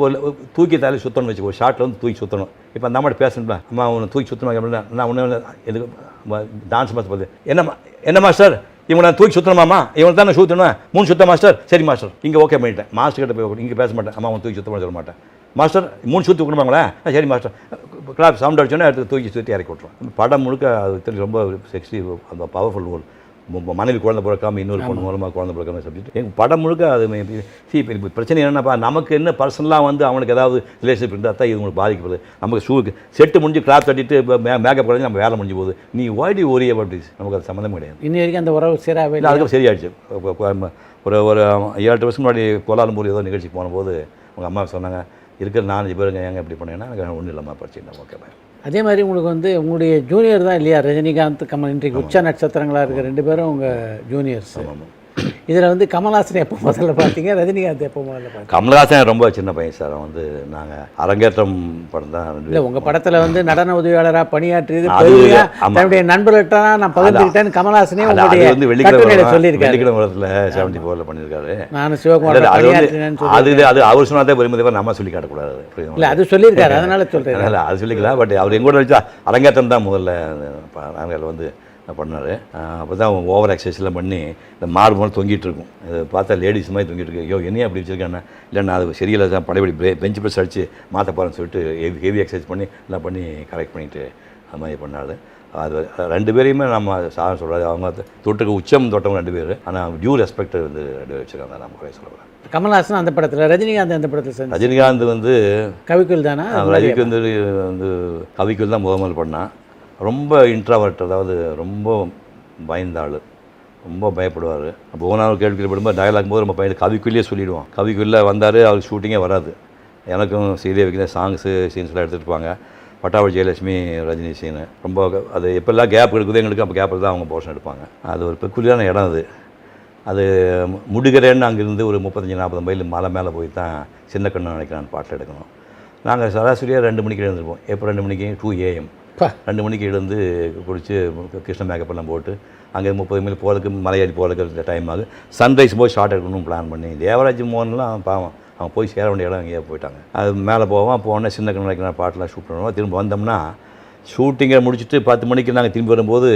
தூக்கி தலையில் சுற்றணும் வச்சுக்கோ, ஒரு ஷார்ட்டில் வந்து தூக்கி சுற்றணும். இப்போ அந்த அம்மாட்ட பேசணும்ல, அம்மா உன்னை தூக்கி சுற்றணும் அப்படின்னா நான் ஒன்று எதுக்கு டான்ஸ் மாஸ்டர் பார்த்து என்ன மாஸ்டர் இவங்க நான் தூக்கி சுற்றணுமாம்மா, இவங்க தான் நான் சுற்றணும் 3 சுத்த மாஸ்டர். சரி மாஸ்டர், இங்கே ஓகே பண்ணிட்டேன். மாஸ்டர் கிட்ட போய் இங்கே பேச மாட்டேன். அம்மா அவன் தூக்கி சுத்தமாக சொல்ல மாட்டேன். மாஸ்டர் 3 சுற்றி கொடுப்பாங்களே, சரி மாஸ்டர் கிளாப் சவுண்ட் அடிச்சோன்னே அடுத்து தூக்கி சுற்றி இறக்கி விட்ருவோம். படம் முழுக்க அது ரொம்ப செக்ஸி, அந்த பவர்ஃபுல் ரோல். மனைவி குழந்தை பிறக்காம இன்னொரு பொண்ணு மூலமாக குழந்தை பிறக்காம சப்ஜெக்ட் எங்கள் படம் முழுக்க அது. இப்போ பிரச்சனை என்னென்னப்பா, நமக்கு என்ன பர்சனலாக வந்து அவனுக்கு ஏதாவது ரிலேஷன்ஷிப் இருந்தால் தான் இது உங்களுக்கு பாதிக்கப்படுது. நமக்கு ஷூக்கு செட்டு முடிஞ்சு கிளாப் தட்டிட்டு மேக்கப் கழிஞ்சு நம்ம வேலை முடிஞ்சு போகுது. நீ ஒய்டி ஒரே அப்படி நமக்கு அது சம்மந்தம் கிடையாது. இன்னி வரைக்கும் அந்த உறவு சீராகவே இல்லை. அதுக்கு சரியாயிடுச்சு. ஒரு 7-8 வருஷம் முன்னாடி கோலாலம்பூர் ஏதோ நிகழ்ச்சிக்கு போனபோது உங்கள் அம்மா சொன்னாங்க, இருக்கிற 4 பேருங்க ஏங்க இப்படி பண்ணீங்கன்னா எனக்கு ஒன்றும் இல்லாமல் படிச்சுட்டேன். ஓகே. அதே மாதிரி உங்களுக்கு வந்து உங்களுடைய ஜூனியர் தான் இல்லையா ரஜினிகாந்த், கமல், இன்றைக்கு உச்ச நட்சத்திரங்களாக இருக்கிற 2 பேரும் உங்கள் ஜூனியர்ஸ். இதில் வந்து கமல்ஹாசன் எப்போ முதல்ல பார்த்தீங்க, ரஜினிகாந்த் எப்போ முதல்ல பார்த்தீங்க? கமல்ஹாசன் ரொம்ப சின்ன பையன் சார். வந்து நாங்கள் அரங்கேற்றம் படம் தான். இல்லை உங்கள் படத்தில் வந்து நடன உதவியாளராக பணியாற்றியது தன்னுடைய நண்பர்கிட்ட நான் பகிர்ந்துக்கிட்டேன்னு கமல்ஹாசனே உங்களுடைய வந்து சொல்லியிருக்காரு. வெள்ளிக்கிழமத்தில் 74 பண்ணியிருக்காரு. நான் சிவகுமார் அது அவர் சொன்னாதே பெருமை, நம்ம சொல்லி காட்டக்கூடாது. இல்லை அது சொல்லியிருக்காரு, அதனால சொல்கிறேன். இல்லை அது சொல்லிக்கலாம். பட் அவர் எங்கூட வச்சா அரங்கேற்றம் தான் முதல்ல நாங்கள் வந்து பண்ணார். அப்போ தான் ஓவர் எக்ஸசைஸ்லாம் பண்ணி இந்த மார்போல் தொங்கிட்டு இருக்கும். அதை பார்த்தா லேடிஸ் மாதிரி தொங்கிட்டு இருக்கு. ஐயோ என்னையே அப்படி வச்சுருக்காண்ணா, இல்லை நான் அது சரியில்லை தான் படைப்படி பெஞ்ச் ப்ரெஸ் அடித்து மாற்ற போகிறேன்னு சொல்லிட்டு ஹெவி எக்ஸசைஸ் பண்ணி எல்லாம் பண்ணி கரெக்ட் பண்ணிவிட்டு அது மாதிரி பண்ணார். அது 2 பேரையுமே நம்ம சாதனை சொல்கிறாரு. அவங்க தொட்டுக்கு உச்சம் தொட்டவங்க 2 பேர். ஆனால் டியூ ரெஸ்பெக்ட் வந்து 2 பேர் வச்சுருக்காங்க. நம்ம குறைய சொல்கிறேன். கமல்ஹாசன் அந்த படத்தில், ரஜினிகாந்த் அந்த படத்தில். ரஜினிகாந்த் வந்து கவிக்குள் தானே? ரஜினிக்கு வந்து கவிக்குள் தான் முதல் பண்ணான். ரொம்ப இன்ட்ராவர்ட், அதாவது ரொம்ப பயந்த ஆள், ரொம்ப பயப்படுவார். அப்போ ஓனார் கேள்வி கேள்விப்படும்போது டயலாக் போது நம்ம பையன் கவிக்குள்ளேயே சொல்லிவிடுவோம். கவிக்குள்ளே வந்தார், அவருக்கு ஷூட்டிங்கே வராது. எனக்கும் சீதே வைக்கிற சாங்ஸு சீன்ஸ்லாம் எடுத்துகிட்டு இருப்பாங்க. பட்டாபடி ஜெயலட்சுமி ரஜினி சீனு ரொம்ப அது எப்போல்லாம் கேப் எடுக்குது எங்களுக்கு, அப்போ கேப்பில் தான் அவங்க போர்ஷன் எடுப்பாங்க. அது ஒரு பெக்குலியரான இடம். அது முடிகிறேன்னு அங்கேருந்து ஒரு 35-40 மைல் மலை மேலே போய் தான் சின்ன கண்ணு நினைக்கிறான் பாட்டில் எடுக்கணும். நாங்கள் சராசரியாக 2 மணிக்கு எழுந்திருப்போம். எப்போ 2 மணிக்கு 2 AM 2 மணிக்கு எழுந்து குளித்து கிருஷ்ண மேக்கப்பெல்லாம் போட்டு அங்கே 30 மைல் போகிறதுக்கு மலையாளி போகிறதுக்கு டைம் ஆகுது. சன்ரைஸ் போய் ஷார்ட் எடுக்கணும்னு பிளான் பண்ணி தேவராஜ் மோகன்லாம் பாவம் அவங்க போய் சேர வேண்டிய இடம் எங்கேயோ போயிட்டாங்க. அது மேலே போவோம். போனால் சின்ன கண்ணு நினைக்கிற பாட்டெலாம் ஷூட் பண்ணுவோம். திரும்ப வந்தோம்னா ஷூட்டிங்கை முடிச்சுட்டு 10 மணிக்கு நாங்கள் திரும்பி வரும்போது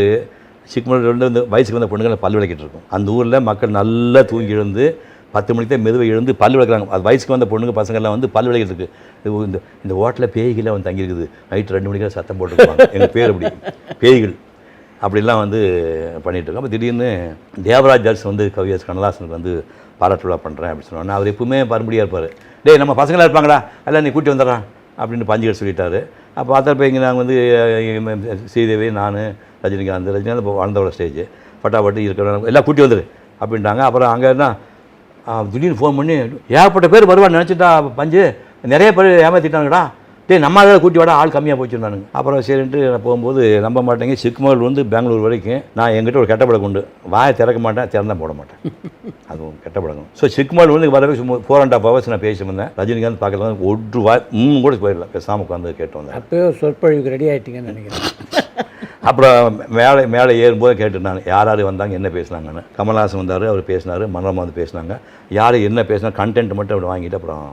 சிக்மலூர் இந்த வயசுக்கு வந்த பொண்ணுங்களை பல் விளக்கிட்டு இருக்கோம். அந்த ஊரில் மக்கள் நல்லா தூங்கி எழுந்து 10 மணிக்கு தான் மெதுவை எழுந்து பல் விளக்குறாங்க. அது வயசுக்கு வந்த பொண்ணுங்க பசங்கள்லாம் வந்து பல் விளக்கிட்டு இந்த ஹோட்டலில் பேய்களை வந்து தங்கியிருக்குது. நைட்டு 2 மணிக்கு சத்தம் போட்டுருப்பாங்க. எங்கள் பேர் அப்படி பேய்கள் அப்படிலாம் வந்து பண்ணிகிட்டு இருக்கோம். அப்போ திடீர்னு தேவராஜ் தர்ஸ் வந்து கவியரசு கண்ணதாசனுக்கு வந்து பாராட்டு விழா பண்ணுறேன் அப்படின்னு சொன்னோன்னா அவர் எப்பவுமே பரும்படியாக இருப்பார். டேய் நம்ம பசங்களாக இருப்பாங்களா எல்லாம் நீ கூட்டி வந்துடுறான் அப்படின்னு பஞ்சுகள் சொல்லிட்டாரு. அப்போ பார்த்தப்ப இங்கே நாங்கள் வந்து ஸ்ரீதேவி, நான், ரஜினிகாந்த் இப்போ வளர்ந்தவள ஸ்டேஜ் பட்டாப்பட்டு இருக்கிறவங்க எல்லாம் கூட்டி வந்துடு அப்படின்ட்டாங்க. அப்புறம் அங்கே என்ன திடீர்னு ஃபோன் பண்ணி ஏகப்பட்ட பேர் வருவான்னு நினச்சிட்டா பஞ்சு நிறைய பேர் ஏமாற்றிட்டாங்கடா, டேய் நம்ம அதை கூட்டி வாடா ஆள் கம்மியாக போச்சுருந்தானுங்க. அப்புறம் சரின்ட்டு நான் போகும்போது நம்ப மாட்டேங்க, சிக்மகள் வந்து பெங்களூர் வரைக்கும் நான் எங்கிட்ட ஒரு கெட்ட பழக்கம் உண்டு, வாயை திறக்க மாட்டேன், திறந்தான் போட மாட்டேன், அதுவும் கெட்ட பழக்கம். ஸோ சிக்மல் வந்து வரவே 4.5 hours நான் பேசி வந்தேன். ரஜினிகாந்த் பார்க்கலாம் ஒரு கூட போயிடல, பேசாமல் உட்காந்து கேட்டு வந்தேன். அப்போயே ஒரு சொற்பொழிவுக்கு ரெடி ஆகிட்டீங்கன்னு நினைக்கிறேன். அப்புறம் மேலே ஏறும்போது கேட்டு நான் யார் யார் வந்தாங்க என்ன பேசினாங்கன்னு. கமல்ஹாசன் வந்தார், அவர் பேசினார், மனோரமா வந்து பேசினாங்க. யார் என்ன பேசினா கண்டென்ட் மட்டும் அப்படி வாங்கிட்டு அப்புறம்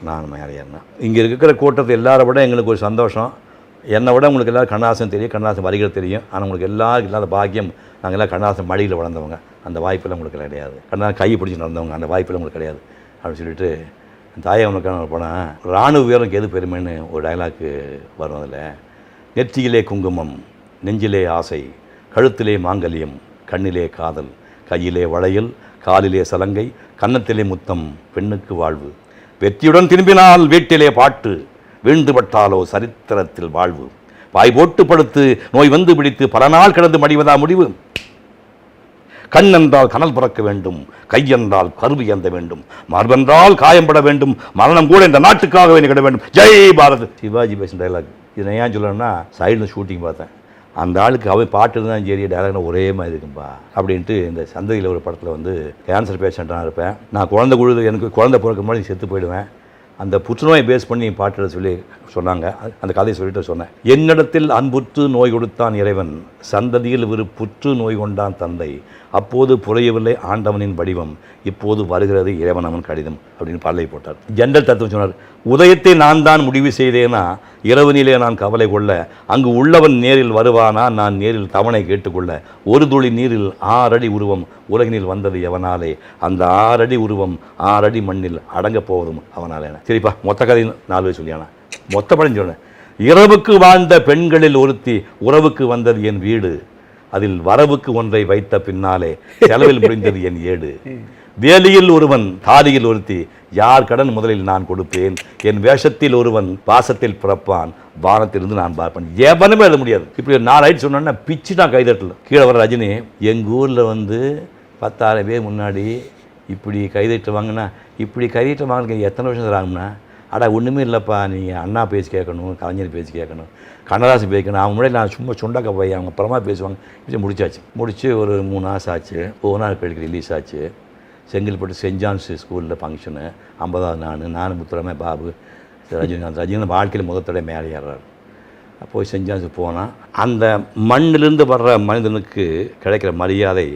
நான் மேலே ஏறினேன். இங்கே இருக்கிற கூட்டத்தை எல்லாரை விட எங்களுக்கு ஒரு சந்தோஷம், என்னை விட உங்களுக்கு எல்லோரும் கண்ணாசன் தெரியும், கண்ணாசன் வரிகள் தெரியும். ஆனால் உங்களுக்கு எல்லாருக்கும் இல்லாத பாக்கியம், நாங்கள் எல்லாம் கண்ணாசன் மடியில் வளர்ந்தவங்க, அந்த வாய்ப்பெல்லாம் உங்களுக்கு கிடையாது. கண்ணாசன் கை பிடிச்சி நடந்தவங்க, அந்த வாய்ப்பெல்லாம் உங்களுக்கு கிடையாது அப்படின்னு சொல்லிட்டு தாயவனுக்கான போனேன். இராணுவ வீரனுக்கு எது பெருமைன்னு ஒரு டைலாக்கு வரும். அதில் நெற்றியிலே குங்குமம், நெஞ்சிலே ஆசை, கழுத்திலே மாங்கல்யம், கண்ணிலே காதல், கையிலே வளையல், காலிலே சலங்கை, கன்னத்திலே முத்தம், பெண்ணுக்கு வாழ்வு, வெற்றியுடன் திரும்பினால் வீட்டிலே பாட்டு, வீழ்ந்துபட்டாலோ சரித்திரத்தில் வாழ்வு, வாய் போட்டு படுத்து நோய் வந்து பிடித்து பல நாள் கிடந்து மடிவதா முடிவு, கண் என்றால் கனல் பிறக்க வேண்டும், கை என்றால் கருவி ஏந்த வேண்டும், மார்பென்றால் காயம்பட வேண்டும், மரணம் கூட இந்த நாட்டுக்காகவே நிகழ வேண்டும், ஜெய் பாரத். சிவாஜி பேசும் டைலாக். இதை ஏன் சொல்லணும்னா சைடில் ஷூட்டிங் பார்த்தேன், அந்த ஆளுக்கு அவன் பாட்டு இருந்தாலும் சரி டைலாக்னா ஒரே மாதிரி இருக்கும்பா அப்படின்ட்டு. இந்த சந்தையில் ஒரு படத்தில் வந்து கேன்சர் பேஷண்ட்டாக இருப்பேன் நான், எனக்கு குழந்தை பிறக்க முன்னாடி செத்து போயிடுவேன். அந்த புற்றுநோயை பேஸ் பண்ணி பாட்டு சொல்லி சொன்னாங்க. அந்த கதையை சொல்லிட்டு சொன்னேன். என்னிடத்தில் அன்புற்று நோய் கொடுத்தான் இறைவன், சந்ததியில் புற்று நோய் கொண்டான் தந்தை, அப்போது புரியவில்லை ஆண்டவனின் வடிவம், இப்போது வருகிறது இறைவன் அவன் கடிதம் அப்படின்னு பாடலை போட்டார். ஜென்ரல் தத்துவம் சொன்னார். உதயத்தை நான் தான் முடிவு செய்தேனா, இரவனிலே நான் கவலை கொள்ள, அங்கு உள்ளவன் நேரில் வருவானா, நான் நேரில் தவணை கேட்டுக்கொள்ள, ஒரு துளி நீரில் 6 அடி உருவம் உலகினில் வந்தது எவனாலே, அந்த 6 அடி உருவம் 6 அடி மண்ணில் அடங்கப் போவதும் அவனாலே. சரிப்பா, மொத்த கதையும் 4 பேர் சொல்லியானா, மொத்த படம் சொன்னேன். இரவுக்கு வாழ்ந்த பெண்களில் ஒருத்தி, உறவுக்கு வந்தது என் வீடு, அதில் வரவுக்கு ஒன்றை வைத்த பின்னாலே செலவில் முடிந்தது என் ஏடு, வேலியில் ஒருவன் தாலியில் ஒருத்தி, யார் கடன் முதலில் நான் கொடுப்பேன், என் வேஷத்தில் ஒருவன் பாசத்தில் பிறப்பான், வானத்திலிருந்து நான் பார்ப்பேன். எவனுமே எழுத முடியாது. இப்படி ஒரு 4 ஐட் சொன்னோன்னா பிச்சு நான் கைதட்டல. கீழே வர ரஜினி, எங்கள் ஊரில் வந்து 10,000 பேர் முன்னாடி இப்படி கைதட்டு வாங்கினா, இப்படி கைதட்டு வாங்கின எத்தனை வருஷம் தராங்கண்ணா, அடா ஒன்றுமே இல்லைப்பா, நீங்கள் அண்ணா பேசி கேட்கணும், கலைஞர் பேசி கேட்கணும், கண்ணதாசன் பேசிக்கணும், அவங்க முன்னாடி நான் சும்மா சுண்டாக்க போய் அவங்க அப்புறமா பேசுவாங்க. இப்படி முடிச்சு ஒரு 3 மாதம் ஆச்சு. 1 நாள் கழிக்கு ரிலீஸ் ஆச்சு. செங்கல்பட்டு சென்ட் ஜான்ஸ் ஸ்கூலில் ஃபங்க்ஷனு, 50வது நான் முத்துராமே பாபு, ரஜினிகாந்த் வாழ்க்கையில் முதல் மேலே ஏறாரு. போய் சென்ட் ஜான்ஸுக்கு போனால் அந்த மண்ணிலிருந்து வர்ற மனிதனுக்கு கிடைக்கிற மரியாதை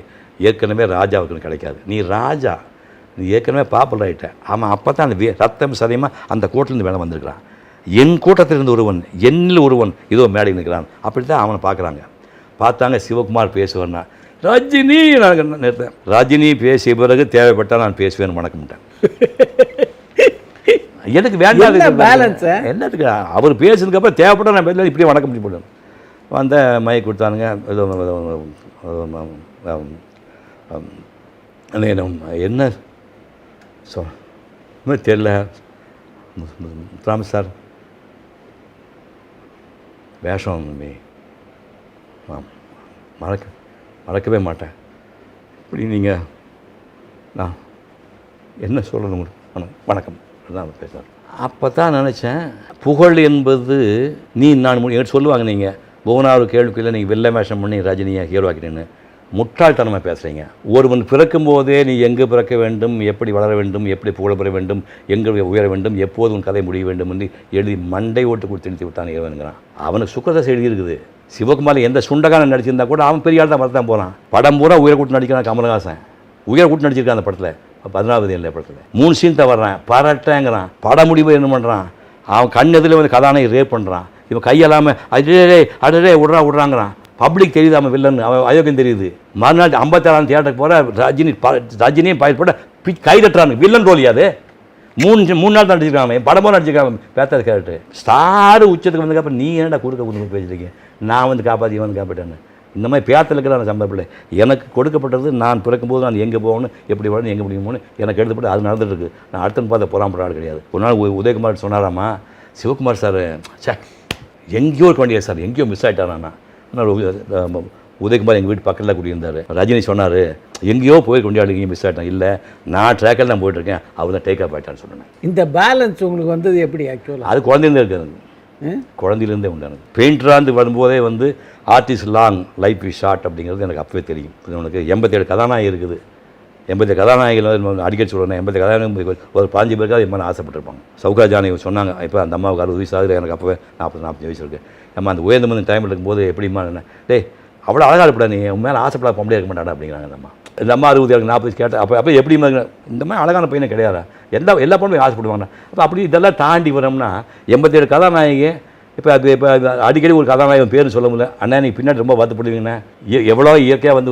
ஏற்கனவே ராஜாவுக்கு கிடைக்காது. நீ ராஜா, நீ ஏற்கனவே பாப்புலர் ஆகிட்ட. ஆமாம், அப்போ தான் அந்த ரத்தம் சரியமாக அந்த கூட்டிலேருந்து வேலை வந்திருக்கிறான். என் கூட்டத்திலிருந்து ஒருவன், என்னில் ஒருவன் இதோ மேடை நிற்கிறான். அப்படி தான் அவனை பார்க்குறாங்க. பார்த்தாங்க சிவகுமார் பேசுவேன்னா, ரஜினி நான் நிறுத்தேன். ரஜினி பேசிய பிறகு தேவைப்பட்டால் நான் பேசுவேன், வணக்கம்ட்டேன். எனக்கு வேண்டாம் பேலன்ஸ் என்னத்துக்கு, அவர் பேசுனதுக்கப்புறம் தேவைப்பட்டால் நான் பேசல, இப்படியே வணக்கம் பண்ணி போடுவேன். வந்த மைக் கொடுத்தானுங்க. என்ன சொல் தெரியல ராம் சார், வேஷம் மறக்கவே மாட்டேன். இப்படி நீங்கள் நான் என்ன சொல்லணும், வணக்கம் தான் பேசுகிறேன். அப்போ தான் நினச்சேன், புகழ் என்பது நீ நான் சொல்லுவாங்க. நீங்கள் புவனாவது கேள்விக்குள்ள நீங்கள் வெள்ளை வேஷம் பண்ணி ரஜினியை ஹீரோ ஆக்கிட்டேன்னு முட்டாள்தனமாக பேசுகிறீங்க. ஒருவன் பிறக்கும் போதே நீ எங்கே பிறக்க வேண்டும், எப்படி வளர வேண்டும், எப்படி புகழ் பெற வேண்டும், எங்கே உயர வேண்டும், எப்போது உன் கதை முடிய வேண்டும் என்று எழுதி மண்டை ஓட்டு கொடுத்து நிறுத்தி விட்டான் இறைவனுங்கிறான். அவனுக்கு சுக்கரதாஸ் எழுதியிருக்குது. சிவகுமார் எந்த சுண்டகாரன் நடிச்சிருந்தா கூட அவன் பெரிய ஆள் தான் வரத்தான் போகிறான். படம் பூரா உயர்கூட்டு நடிக்கிறான். கமலஹாசன் உயர்கூட்டு நடிச்சிருக்கான் அந்த படத்தில். 16வது இல்லை படத்தில் 3 சீன் தான் வர்றான், பரட்டேங்கிறான். படம் முடிவு என்ன பண்ணுறான், அவன் கண் எதில் வந்து கதாநாயகி ரேப் பண்ணுறான். இவன் கையெல்லாமல் அடே விட்றாங்கிறான். பப்ளிக் தெரியுது அவன் வில்லன், அவன் அயோக்கியம் தெரியுது. மறுநாள் 57 தியேட்டருக்கு போகிற ரஜினியும் போட கை தட்டுறாங்க. வில்லன் ரோலியாது 3 நாள் தான் நடிச்சிருக்காங்க. படமும் நடிச்சிருக்காங்க. பேத்தாது கேரக்டர் ஸ்டார் உச்சத்துக்கு வந்ததுக்கப்புறம் நீ ஏன்டா கொடுக்க பேசிருக்கீங்க, நான் வந்து காப்பாற்றி வந்து காப்பாட்டேன்னு இந்த மாதிரி பேத்தில் இருக்கிற நான் சம்பளப்பில்லை. எனக்கு கொடுக்கப்பட்டது நான் பிறக்கும்போது நான் எங்கே போகணும், எப்படி வரணும், எங்கே முடியுமோன்னு எனக்கு எழுதப்பட்டு அது நடந்துட்டு இருக்கு. நான் அடுத்தன்னு பார்த்த பொறாமப்பட ஆள் கிடையாது. ஒரு நாள் உதயகுமார் சொன்னாராம்மா, சிவகுமார் சார் எங்கேயோ இருக்க வேண்டியது சார், எங்கேயோ மிஸ் ஆகிட்டாராண்ணா. உதயகுமார் எங்கள் வீட்டு பக்கத்தில் கூட்டியிருந்தார். ரஜினி சொன்னார், எங்கேயோ போயிருக்க வேண்டிய ஆள் எங்கேயும் மிஸ் ஆகிட்டான். இல்லை, நான் ட்ராக்கில் தான் போயிட்டுருக்கேன், அவர் தான் டேக் ஆஃப் ஆகிட்டான்னு சொன்னேன். இந்த பேலன்ஸ் உங்களுக்கு வந்தது எப்படி ஆக்சுவலாக? அது குழந்தைலேருந்தே இருக்காது, குழந்தையிலேருந்தே உண்டானது. பெயிண்டராந்து வரும்போதே வந்து artist long life is short அப்படிங்கிறது எனக்கு அப்பவே தெரியும். உனக்கு 87 கதாநாயகி இருக்குது. 87 கதாநாயகிகள் அடிக்கடி சொல்கிறேன். 87 கதாநாயகி ஒரு 15 பேருக்காக எம்மா ஆசைப்பட்டிருப்பாங்க. சௌகா ஜானகி சொன்னாங்க, இப்போ அந்த அம்மாவுக்கு 60 வயசு ஆகுது, எனக்கு அப்போவே 40-45 வயசு இருக்குது. அம்மா அந்த உயர்ந்த மந்த டைமில் இருக்கும்போது எப்படிமா என்ன, டேய் அவ்வளோ அழகாக இருப்படா, நீ உன் மேலே ஆசைப்படாத பொம்பளே இருக்க மாட்டாடா அப்படிங்கிறாங்க அந்த அம்மா. இந்த அம்மா 60 எனக்கு 40 கேட்டேன். அப்போ எப்படிமா இந்த மாதிரி அழகான பையனை கிடையாதா, எல்லா பொண்ணுமே ஆசைப்படுவாங்க. அப்போ அப்படி இதெல்லாம் தாண்டி வரோம்னா 87 கதாநாயகி. இப்போ அடிக்கடி ஒரு கதாநாயகன் பேர் சொல்ல முடியல. அண்ணா நீங்கள் பின்னாடி ரொம்ப வருத்தப்படுவீங்கண்ணா. எவ்வளோ இயற்கையாக வந்து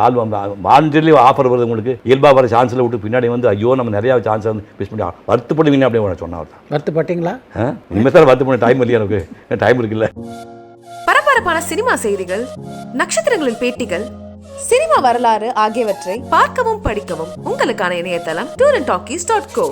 ஆல்பம் வாண்டட்லி ஆஃபர் வருது உங்களுக்கு, இயல்பாக வர சான்ஸில் விட்டு பின்னாடி வந்து ஐயோ நம்ம நிறையா சான்ஸ் வந்து மிஸ் பண்ணி வருத்தப்படுவீங்க அப்படின்னு சொன்னவர் தான். வருத்தப்பட்டீங்களா? இனிமேல் தான் வருத்தப்பட டைம் இல்லையா, எனக்கு டைம் இருக்குல்ல. பரபரப்பான சினிமா செய்திகள், நட்சத்திரங்களின் பேட்டிகள், சினிமா வரலாறு ஆகியவற்றை பார்க்கவும் படிக்கவும் உங்களுக்கான இணையதளம் tourantalkies.co.